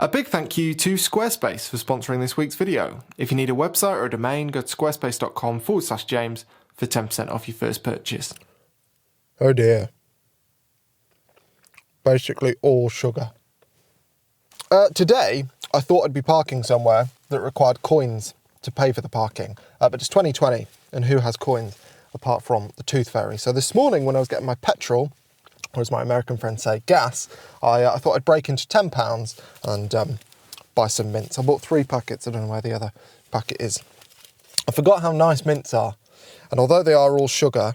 A big thank you to Squarespace for sponsoring this week's video. If you need a website or a domain, go to squarespace.com/James for 10% off your first purchase. Oh dear. Basically all sugar. Today, I thought I'd be parking somewhere that required coins to pay for the parking. But it's 2020, and who has coins apart from the Tooth Fairy? So this morning when I was getting my petrol, or as my American friends say, gas, I thought I'd break into £10 and buy some mints. I bought 3 packets, I don't know where the other packet is. I forgot how nice mints are, and although they are all sugar,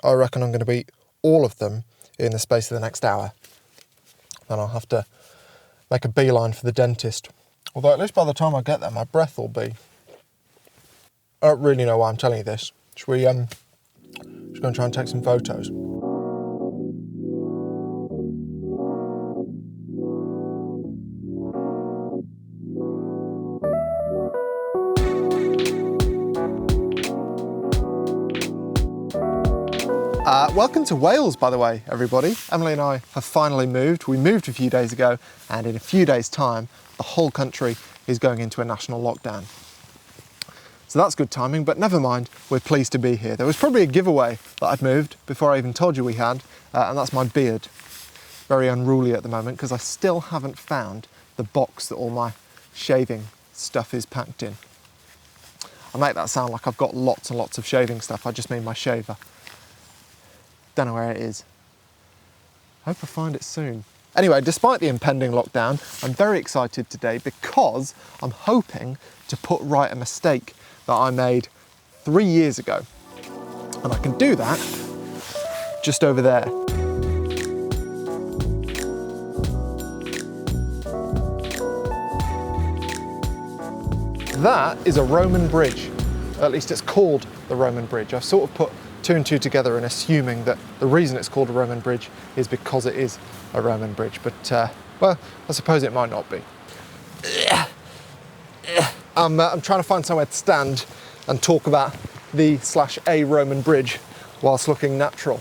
I reckon I'm going to eat all of them in the space of the next hour. Then I'll have to make a beeline for the dentist. Although at least by the time I get there, my breath will be... I don't really know why I'm telling you this. Should we go and try and take some photos? Welcome to Wales, by the way, everybody. Emily and I have finally moved. We moved a few days ago, and in a few days' time, the whole country is going into a national lockdown. So that's good timing, but never mind, we're pleased to be here. There was probably a giveaway that I'd moved before I even told you we had, and that's my beard. Very unruly at the moment, because I still haven't found the box that all my shaving stuff is packed in. I make that sound like I've got lots and lots of shaving stuff. I just mean my shaver. Don't know where it is. Hope I find it soon. Anyway, despite the impending lockdown, I'm very excited today because I'm hoping to put right a mistake that I made 3 years ago. And I can do that just over there. That is a Roman bridge. At least it's called the Roman Bridge. I've sort of put 2 and 2 together and assuming that the reason it's called a Roman bridge is because it is a Roman bridge, but well, I suppose it might not be. I'm trying to find somewhere to stand and talk about the/a Roman bridge whilst looking natural.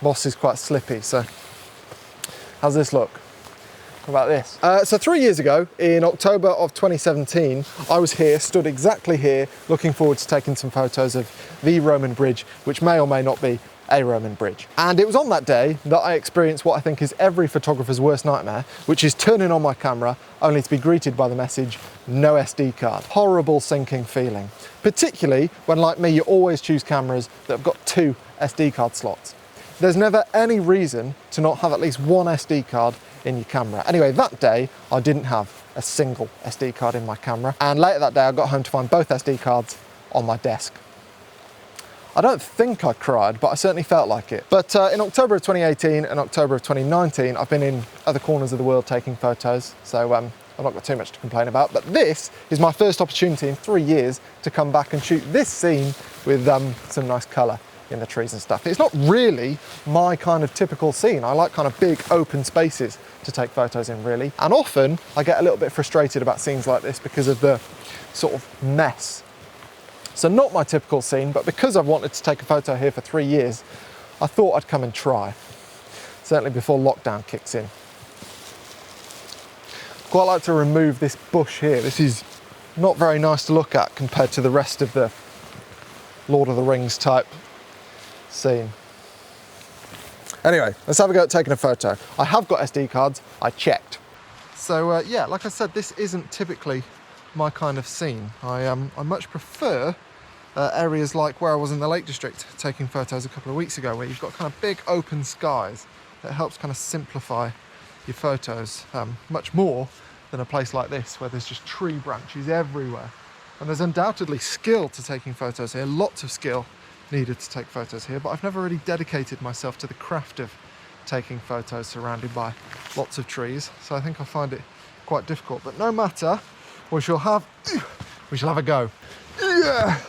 Moss is quite slippy, so how's this look? What about this? So 3 years ago, in October of 2017, I was here, stood exactly here, looking forward to taking some photos of the Roman bridge, which may or may not be a Roman bridge. And it was on that day that I experienced what I think is every photographer's worst nightmare, which is turning on my camera only to be greeted by the message, no SD card. Horrible sinking feeling. Particularly when, like me, you always choose cameras that have got 2 SD card slots. There's never any reason to not have at least 1 SD card in your camera. Anyway, that day, I didn't have a single SD card in my camera. And later that day, I got home to find both SD cards on my desk. I don't think I cried, but I certainly felt like it. But in October of 2018 and October of 2019, I've been in other corners of the world taking photos. So I've not got too much to complain about. But this is my first opportunity in 3 years to come back and shoot this scene with some nice colour in the trees and stuff. It's not really my kind of typical scene. I like kind of big open spaces to take photos in, really. And often I get a little bit frustrated about scenes like this because of the sort of mess. So not my typical scene, but because I've wanted to take a photo here for 3 years, I thought I'd come and try. Certainly before lockdown kicks in. Quite like to remove this bush here. This is not very nice to look at compared to the rest of the Lord of the Rings type scene. Anyway, let's have a go at taking a photo. I have got SD cards, I checked. So yeah, like I said, this isn't typically my kind of scene. I much prefer areas like where I was in the Lake District taking photos a couple of weeks ago, where you've got kind of big open skies. That helps kind of simplify your photos much more than a place like this where there's just tree branches everywhere. And there's undoubtedly skill to taking photos here, lots of skill needed to take photos here, but I've never really dedicated myself to the craft of taking photos surrounded by lots of trees, so I think I find it quite difficult. But no matter, we shall have a go. Yeah.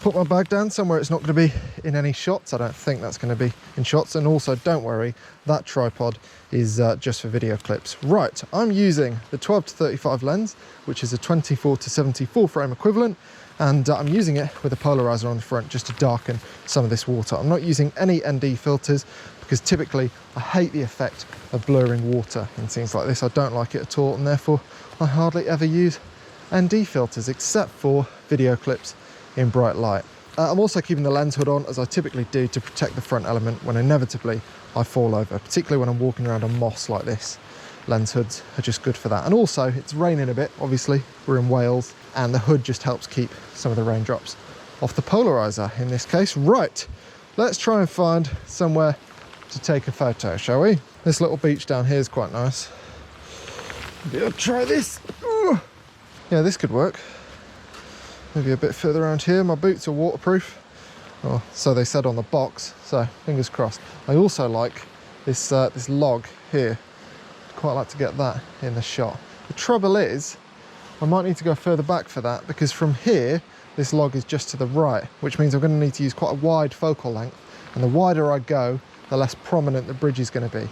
Put my bag down somewhere it's not going to be in any shots. I don't think that's going to be in shots. And also, don't worry, that tripod is just for video clips. Right, I'm using the 12 to 35 lens, which is a 24 to 74 frame equivalent. And I'm using it with a polarizer on the front just to darken some of this water. I'm not using any ND filters because typically I hate the effect of blurring water in scenes like this. I don't like it at all, and therefore I hardly ever use ND filters except for video clips in bright light. I'm also keeping the lens hood on, as I typically do, to protect the front element when inevitably I fall over, particularly when I'm walking around on moss like this. Lens hoods are just good for that. And also, it's raining a bit, obviously, we're in Wales, and the hood just helps keep some of the raindrops off the polarizer in this case. Right, let's try and find somewhere to take a photo, shall we? This little beach down here is quite nice. Maybe I'll try this. Ooh. Yeah, this could work. Maybe a bit further around here. My boots are waterproof, or so they said on the box, so fingers crossed. I also like this this log here. I'd quite like to get that in the shot. The trouble is, I might need to go further back for that, because from here, this log is just to the right, which means I'm going to need to use quite a wide focal length, and the wider I go, the less prominent the bridge is going to be.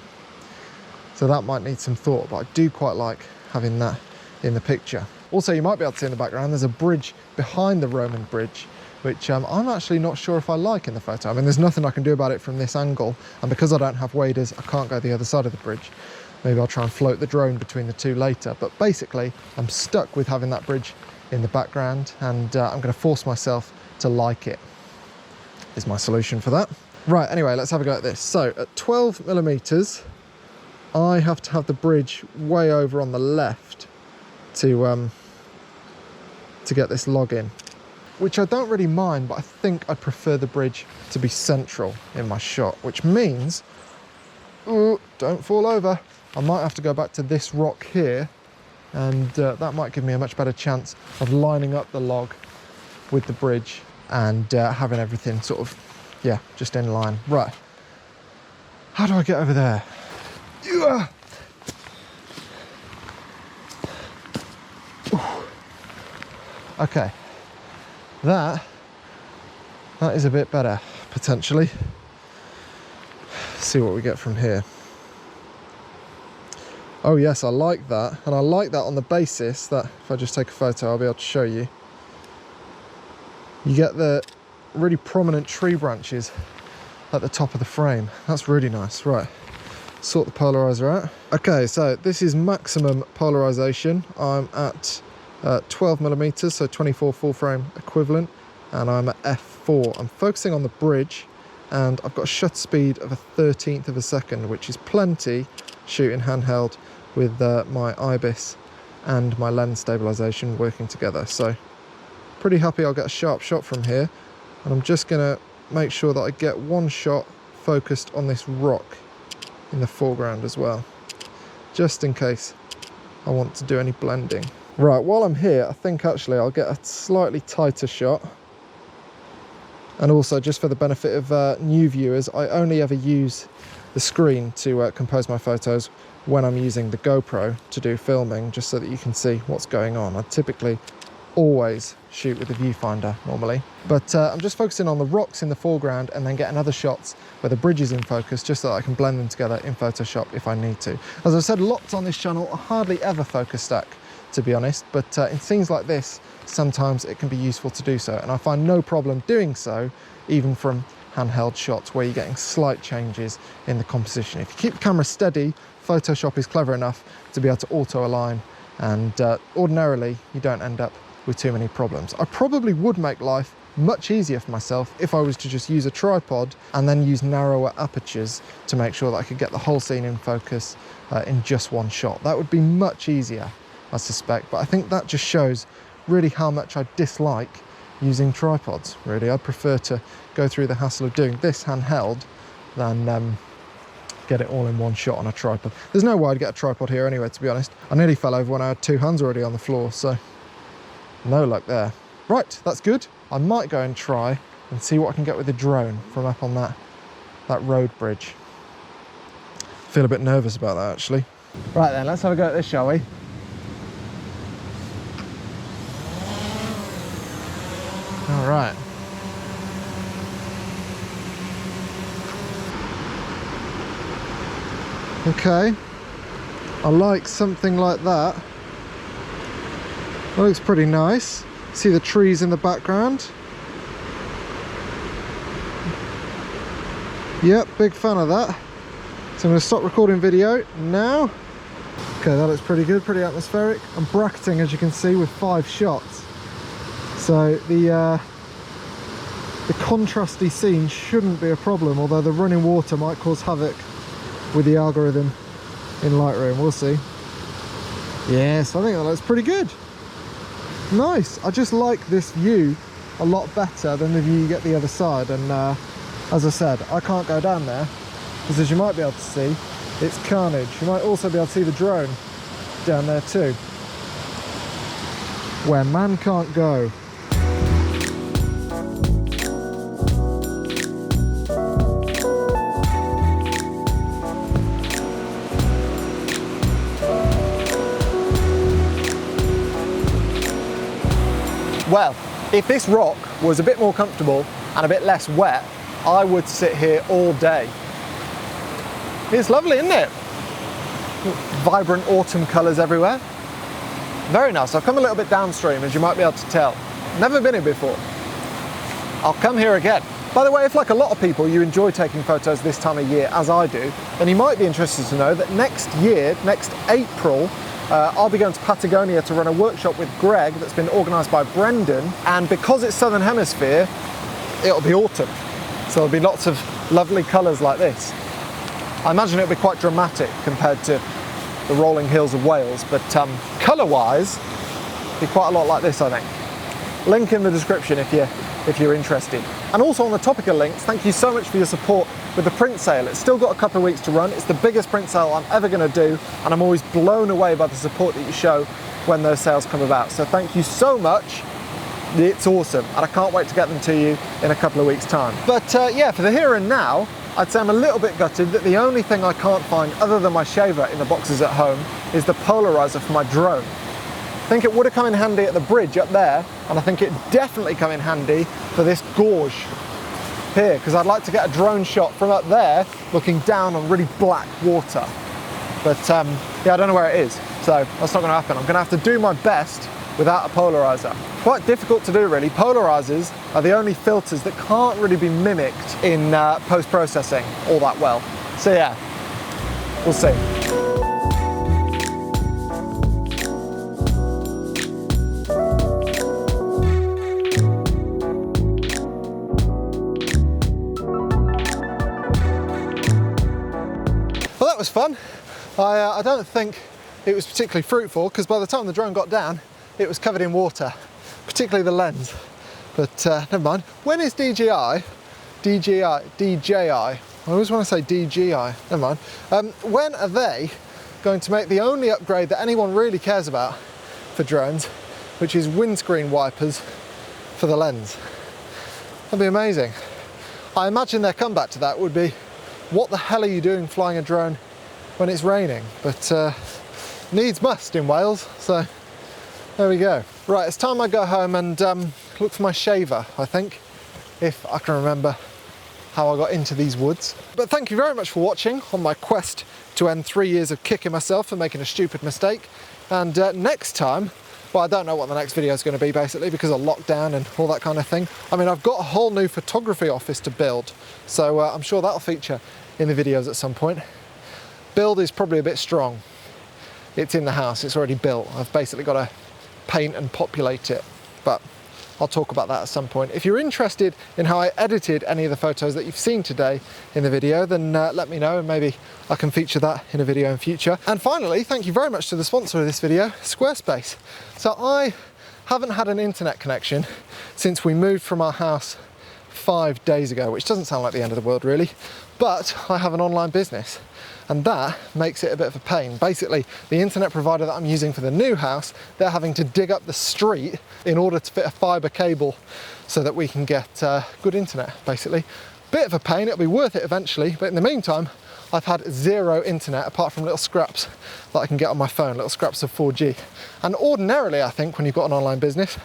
So that might need some thought, but I do quite like having that in the picture. Also, you might be able to see in the background, there's a bridge behind the Roman bridge, which I'm actually not sure if I like in the photo. I mean, there's nothing I can do about it from this angle, and because I don't have waders, I can't go the other side of the bridge. Maybe I'll try and float the drone between the two later, but basically, I'm stuck with having that bridge in the background, and I'm going to force myself to like it, is my solution for that. Right, anyway, let's have a go at this. So, at 12 millimeters, I have to have the bridge way over on the left to get this log in, which I don't really mind, but I think I prefer the bridge to be central in my shot, which means, ooh, don't fall over, I might have to go back to this rock here, and that might give me a much better chance of lining up the log with the bridge and having everything sort of, yeah, just in line. Right, how do I get over there? Yeah. Okay, that is a bit better, potentially. See what we get from here. Oh yes, I like that, and I like that on the basis that if I just take a photo, I'll be able to show you. You get the really prominent tree branches at the top of the frame. That's really nice. Right, sort the polarizer out. Okay, so this is maximum polarization. I'm at 12 millimeters, so 24 full frame equivalent, and I'm at f4. I'm focusing on the bridge, and I've got a shutter speed of 1/13 of a second, which is plenty shooting handheld with my IBIS and my lens stabilization working together. So pretty happy I'll get a sharp shot from here, and I'm just gonna make sure that I get one shot focused on this rock in the foreground as well, just in case I want to do any blending. Right, while I'm here, I think actually I'll get a slightly tighter shot. And also, just for the benefit of new viewers, I only ever use the screen to compose my photos when I'm using the GoPro to do filming, just so that you can see what's going on. I typically always shoot with the viewfinder normally, but I'm just focusing on the rocks in the foreground and then getting other shots where the bridge is in focus, just so that I can blend them together in Photoshop if I need to. As I've said lots on this channel, I hardly ever focus stack, to be honest, but in things like this, sometimes it can be useful to do so, and I find no problem doing so, even from handheld shots where you're getting slight changes in the composition. If you keep the camera steady, Photoshop is clever enough to be able to auto-align, and ordinarily you don't end up with too many problems. I probably would make life much easier for myself if I was to just use a tripod and then use narrower apertures to make sure that I could get the whole scene in focus in just one shot. That would be much easier, I suspect, but I think that just shows really how much I dislike using tripods, really. I prefer to go through the hassle of doing this handheld than get it all in one shot on a tripod. There's no way I'd get a tripod here anyway, to be honest. I nearly fell over when I had two hands already on the floor, so no luck there. Right, that's good. I might go and try and see what I can get with the drone from up on that road bridge. Feel a bit nervous about that, actually. Right then, let's have a go at this, shall we? All right. Okay. I like something like that. That looks pretty nice. See the trees in the background? Yep, big fan of that. So I'm going to stop recording video now. Okay, that looks pretty good, pretty atmospheric. I'm bracketing, as you can see, with 5 shots. So the contrasty scene shouldn't be a problem, although the running water might cause havoc with the algorithm in Lightroom. We'll see. Yes, I think that looks pretty good. Nice. I just like this view a lot better than the view you get the other side. And as I said, I can't go down there because, as you might be able to see, it's carnage. You might also be able to see the drone down there too, where man can't go. Well, if this rock was a bit more comfortable and a bit less wet, I would sit here all day. It's lovely, isn't it? Vibrant autumn colours everywhere. Very nice. I've come a little bit downstream, as you might be able to tell. Never been here before. I'll come here again. By the way, if like a lot of people you enjoy taking photos this time of year, as I do, then you might be interested to know that next year, next April, I'll be going to Patagonia to run a workshop with Greg that's been organised by Brendan, and because it's Southern Hemisphere, it'll be autumn. So there'll be lots of lovely colours like this. I imagine it'll be quite dramatic compared to the rolling hills of Wales, but colour-wise, it'll be quite a lot like this, I think. Link in the description if you're interested. And also on the topic of links, thank you so much for your support with the print sale. It's still got a couple of weeks to run. It's the biggest print sale I'm ever going to do, and I'm always blown away by the support that you show when those sales come about. So thank you so much. It's awesome, and I can't wait to get them to you in a couple of weeks' time. But yeah, for the here and now, I'd say I'm a little bit gutted that the only thing I can't find other than my shaver in the boxes at home is the polarizer for my drone. I think it would have come in handy at the bridge up there, and I think it definitely come in handy for this gorge here, because I'd like to get a drone shot from up there looking down on really black water. But yeah, I don't know where it is, so that's not going to happen. I'm going to have to do my best without a polarizer. Quite difficult to do, really. Polarizers are the only filters that can't really be mimicked in post-processing all that well. So yeah, we'll see. Well, that was fun. I don't think it was particularly fruitful, because by the time the drone got down, it was covered in water, particularly the lens. But never mind. When is DJI? I always want to say DJI. Never mind. When are they going to make the only upgrade that anyone really cares about for drones, which is windscreen wipers for the lens? That'd be amazing. I imagine their comeback to that would be, what the hell are you doing flying a drone when it's raining? But needs must in Wales, so there we go. Right, it's time I go home and look for my shaver, I think, if I can remember how I got into these woods. But thank you very much for watching on my quest to end 3 years of kicking myself for making a stupid mistake. And next time, well, I don't know what the next video is going to be, basically, because of lockdown and all that kind of thing. I mean, I've got a whole new photography office to build, so I'm sure that'll feature in the videos at some point. Build is probably a bit strong. It's in the house, it's already built. I've basically got to paint and populate it, but I'll talk about that at some point. If you're interested in how I edited any of the photos that you've seen today in the video, then let me know and maybe I can feature that in a video in future. And finally, thank you very much to the sponsor of this video, Squarespace. So I haven't had an internet connection since we moved from our house 5 days ago, which doesn't sound like the end of the world really, but I have an online business. And that makes it a bit of a pain. Basically, the internet provider that I'm using for the new house, they're having to dig up the street in order to fit a fibre cable so that we can get good internet, basically. Bit of a pain, it'll be worth it eventually, but in the meantime, I've had zero internet apart from little scraps that I can get on my phone, little scraps of 4G. And ordinarily, I think, when you've got an online business,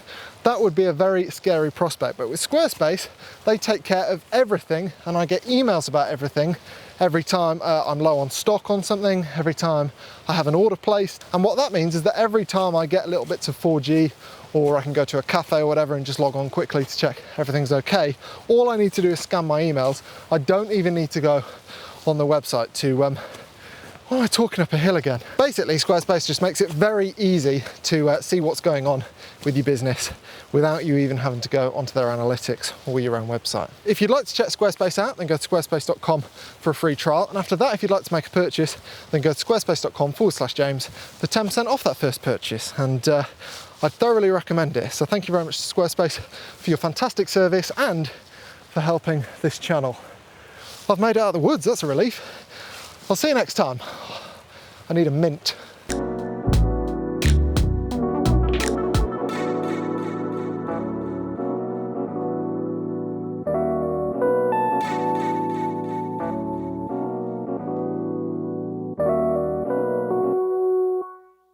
that would be a very scary prospect. But with Squarespace, they take care of everything, and I get emails about everything every time I'm low on stock on something, every time I have an order placed. And what that means is that every time I get little bits of 4G, or I can go to a cafe or whatever and just log on quickly to check everything's okay, all I need to do is scan my emails. I don't even need to go on the website to, why am I talking up a hill again? Basically, Squarespace just makes it very easy to see what's going on with your business without you even having to go onto their analytics or your own website. If you'd like to check Squarespace out, then go to squarespace.com for a free trial. And after that, if you'd like to make a purchase, then go to squarespace.com/James for 10% off that first purchase. And I thoroughly recommend it. So thank you very much to Squarespace for your fantastic service and for helping this channel. I've made it out of the woods, that's a relief. I'll see you next time. I need a mint.